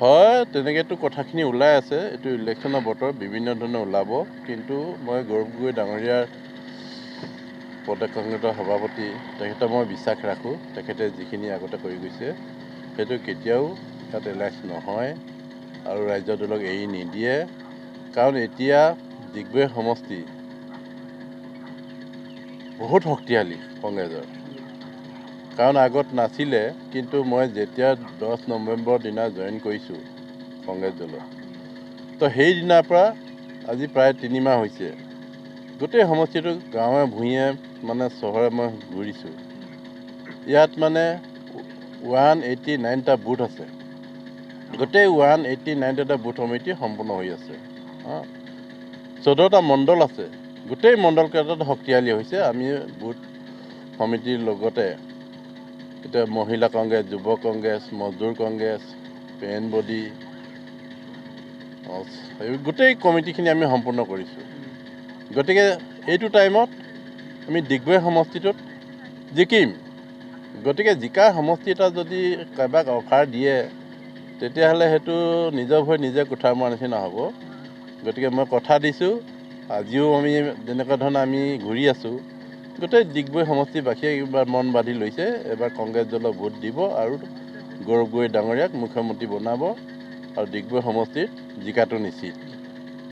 হয়, তেনেকৈতো কথাখিনি ওলাই আছে। এইটো ইলেকশ্যনৰ বতৰ, বিভিন্ন ধৰণে ওলাব। কিন্তু মই গৌৰৱ গগৈ ডাঙৰীয়াৰ প্ৰদেশ কংগ্ৰেছৰ সভাপতি, তেখেতক মই বিশ্বাস ৰাখোঁ। তেখেতে যিখিনি আগতে কৰি গৈছে সেইটো কেতিয়াও তাত এলাইজ নহয় আৰু ৰাজ্য দলক এৰি নিদিয়ে। কাৰণ এতিয়া ডিগবৈ সমষ্টি বহুত শক্তিশালী কংগ্ৰেছৰ। কাৰণ আগত নাছিলে, কিন্তু মই যেতিয়া 10 নৱেম্বৰ দিনা জইন কৰিছোঁ কংগ্ৰেছ দলত, তো সেইদিনাৰ পৰা আজি প্ৰায় 3 মাহ হৈছে গোটেই সমষ্টিটো গাঁৱে ভূঞে মানে চহৰে মই ঘূৰিছোঁ। ইয়াত মানে 189টা বুথ আছে। গোটেই 189টা বুথ সমিতি সম্পূৰ্ণ হৈ আছে। 14টা মণ্ডল আছে। গোটেই মণ্ডলকেইটাত শক্তিশালী হৈছে। আমি বুথ সমিতিৰ লগতে এতিয়া মহিলা কংগ্ৰেছ, যুৱ কংগ্ৰেছ, মজদুৰ কংগ্ৰেছ, পেন বডি, গোটেই কমিটিখিনি আমি সম্পূৰ্ণ কৰিছোঁ। গতিকে এইটো টাইমত আমি ডিগবৈ সমষ্টিটোত জিকিম। গতিকে জিকাৰ সমষ্টি এটা যদি কাৰোবাক অফাৰ দিয়ে, তেতিয়াহ'লে সেইটো নিজৰ ভৰি নিজে কোঠাৰ মৰাৰ নিচিনা হ'ব। গতিকে মই কথা দিছোঁ, আজিও আমি যেনেকুৱা ধৰণে আমি ঘূৰি আছোঁ, গোটেই ডিগবৈ সমষ্টিবাসীয়ে এইবাৰ মন বান্ধি লৈছে। এবাৰ কংগ্ৰেছ দলক ভোট দিব আৰু গৌৰৱ গগৈ ডাঙৰীয়াক মুখ্যমন্ত্ৰী বনাব আৰু ডিগবৈ সমষ্টিত জিকাটো নিশ্চিত।